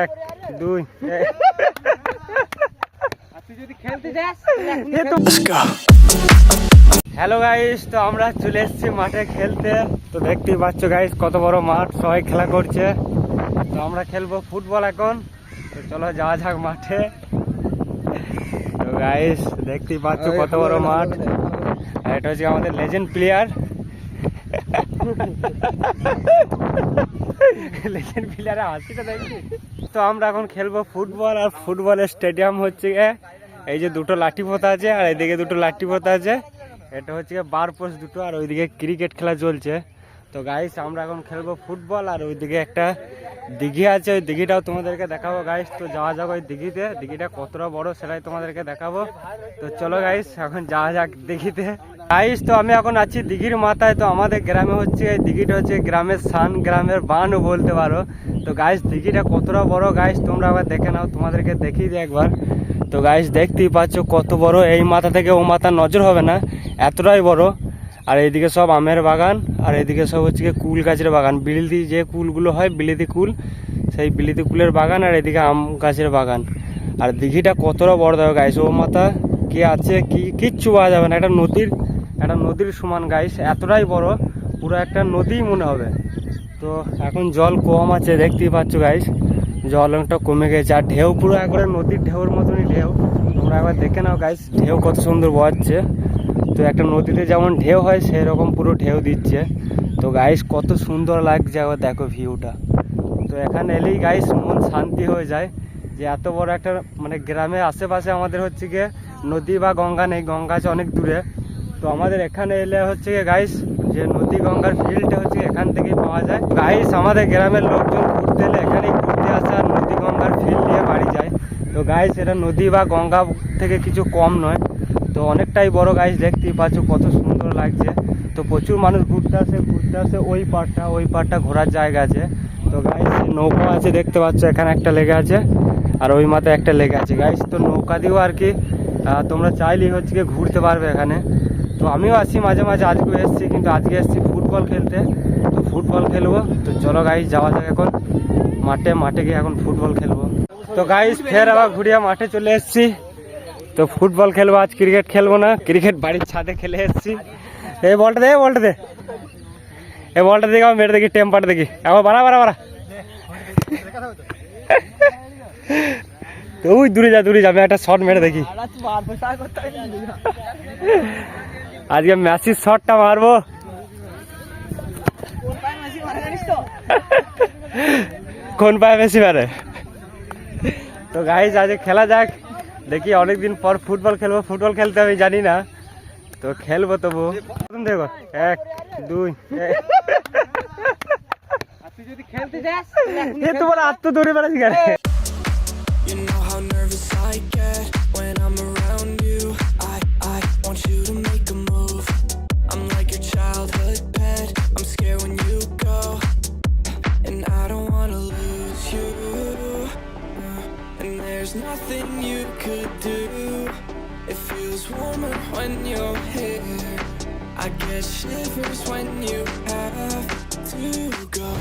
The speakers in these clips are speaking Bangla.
এক দুই হ্যালো গাইস, তো আমরা চলে এসেছি মাঠে খেলতে। তো দেখতেই পাচ্ছ গাইস কত বড় মাঠ, সবাই খেলা করছে। তো আমরা খেলবো ফুটবল এখন। তো চলো যাওয়া যাক মাঠে। তো গাইস দেখতেই পাচ্ছ কত বড় মাঠ। এটা হচ্ছে আমাদের লেজেন্ড প্লেয়ার। লেজেন্ড প্লেয়ারের হাসিটা দেখছি। তো আমরা এখন খেলবো ফুটবল। আর ফুটবলের স্টেডিয়াম হচ্ছে এই যে দুটো লাঠি পোতা আছে, আর এইদিকে দুটো লাঠি পোতা আছে। এটা হচ্ছে বার পোস্ট দুটো, আর ওইদিকে ক্রিকেট খেলা চলছে। তো গাইস আমরা এখন খেলবো ফুটবল। আর ওইদিকে একটা দিঘি আছে, ওই দিঘিটাও তোমাদেরকে দেখাবো গাইস। তো যাওয়া যাক ওই দিঘিতে। দিঘিটা কতটা বড় সেটাই তোমাদেরকে দেখাবো। তো চলো গাইস এখন যাওয়া যাক দিঘিতে। গাইস তো আমি এখন আছি দিঘির মাথায়। তো আমাদের গ্রামে হচ্ছে এই দিঘিটা হচ্ছে গ্রামের সান, গ্রামের বানও বলতে পারো। তো গাইস দিঘিটা কতটা বড় গাইস তোমরা আবার দেখে নাও, তোমাদেরকে দেখিয়ে দিই একবার। তো গাইস দেখতেই পাচ্ছ কত বড়, এই মাথা থেকে ও মাথা নজর হবে না, এতটাই বড়। আর এইদিকে সব আমের বাগান, আর এইদিকে সব হচ্ছে কুল গাছের বাগান, বিলিতি যে কুলগুলো হয় বিলিতি কুল, সেই বিলিতি কুলের বাগান। আর এদিকে আম গাছের বাগান। আর দিঘিটা কতটা বড় দেখো গাইস, ও মাথা কি আছে কিচ্ছু পাওয়া যাবে না। একটা নদীর সমান গাইস, এতটাই বড়, পুরো একটা নদী মনে হবে। তো এখন জল কম আছে দেখতেই পাচ্ছ গাইস, জল অনেকটা কমে গেছে। আর ঢেউ পুরো একবারে নদীর ঢেউর মতনই ঢেউ, তোমরা একবার দেখে নাও গাইস ঢেউ কত সুন্দর বয়াচ্ছে। তো একটা নদীতে যেমন ঢেউ হয় সেই রকম পুরো ঢেউ দিচ্ছে। তো গাইস কত সুন্দর লাগছে একবার দেখো ভিউটা। তো এখানে এলেই গাইস মন শান্তি হয়ে যায়, যে এত বড় একটা মানে গ্রামের আশেপাশে আমাদের হচ্ছে গিয়ে নদী বা গঙ্গা নেই, গঙ্গা আছে অনেক দূরে। তো আমাদের এখানে এলে হচ্ছে গিয়ে গাইস যে নদী গঙ্গার ফিল্ডটা হচ্ছে এখান থেকেই পাওয়া যায়। গাইস আমাদের গ্রামের লোকজন ঘুরতে এলে এখানেই ঘুরতে আসে, আর নদী গঙ্গার ফিল্ড নিয়ে বাড়ি যায়। তো গাইস এটা নদী বা গঙ্গা থেকে কিছু কম নয়, তো অনেকটাই বড় গাইস, দেখতেই পাচ্ছ কত সুন্দর লাগছে। তো প্রচুর মানুষ ঘুরতে আসে ওই পাড়টা ঘোরার জায়গা আছে। তো গাইস নৌকা আছে দেখতে পাচ্ছ, এখানে একটা লেগে আছে, আর ওই মাথায় একটা লেগে আছে গাইস। তো নৌকা দিয়েও আর কি তোমরা চাইলেই হচ্ছে গিয়ে ঘুরতে পারবে এখানে। তো আমিও আসি মাঝে মাঝে, আজকেও এসেছি, কিন্তু আজকে এসেছি ফুটবল খেলতে। তো ফুটবল খেলবো। তো চলো গাইস যাওয়া যাক এখন মাঠে গিয়ে এখন ফুটবল খেলবো। তো গাইস ফের আবার ঘুরিয়ে মাঠে চলে এসেছি। তো ফুটবল খেলবো আজ, ক্রিকেট খেলবো না, ক্রিকেট বাড়ির ছাদে খেলে এসেছি। এই বলটা দে এই বলটা দেখি আমার মেরে দেখি, টেম্পার দেখি আবার বাড়া। তো ওই দূরে যা আমি একটা শট মেরে দেখি। আজকে মেসির শটটা মারবো। কোন পায়ে মেসি মারে? তো গাইস আজকে খেলা যাক, দেখি অনেকদিন পর ফুটবল খেলবো। ফুটবল খেলতে আমি জানি না, তো খেলবো তবু। দেখো এক দুই, তোমার আত্ম দৌড়ে বেড়াচ্ছি কেন? You know how nervous I get when I'm around you. I want you to make a move. I'm like your childhood pet. I'm scared when you go, and I don't wanna lose you. And there's nothing you could do. It feels warmer when you're here. I get shivers when you have to go.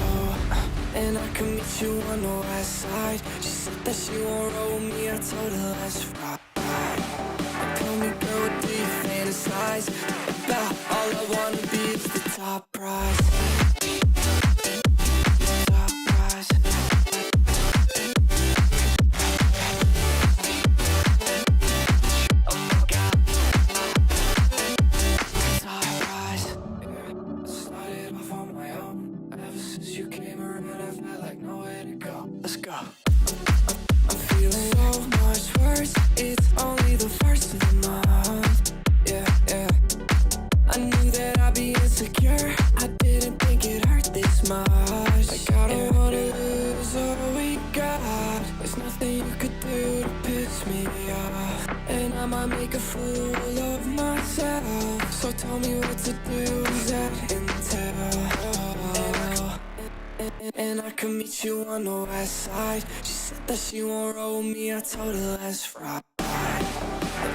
And I can meet you on the west side. She said that she won't roll with me, I told her let's ride. Tell me girl, what do you fantasize about? All I wanna be is the top prize. Top prize. Oh my God. Top prize. Started off on my own. Ever since you came around, I felt like nowhere to go. Let's go. I'm feeling so much worse. It's only the first of the month. Yeah. I knew that I'd be insecure. I didn't think it hurt this much. Like I don't wanna lose all we got. There's nothing you could do to piss me off, and I might make a fool of myself. So tell me what to do, is that intel? And I can meet you on the west side. She said that she won't roll with me, I told her let's ride.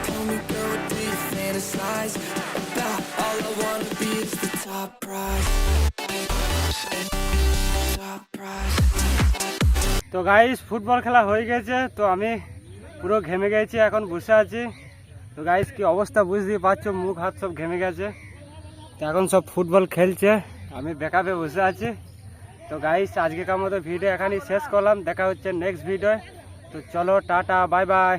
Tell me girl, what do you fantasize about? All I wanna be is the top prize. Top prize. তো তো গাইস ফুটবল খেলা হয়ে গেছে, তো আমি পুরো ঘেমে গেছি, এখন বসে আছি। তো গাইস কি অবস্থা বুঝতেই পারছো, মুখ হাত সব ঘেমে গেছে। তো এখন সব ফুটবল খেলছে, আমি ব্যাকআপে বসে আছি। তো গাইস আজকেকার মতো ভিডিও এখানেই শেষ করলাম, দেখা হচ্ছে নেক্সট ভিডিও। তো চলো টাটা বাই বাই।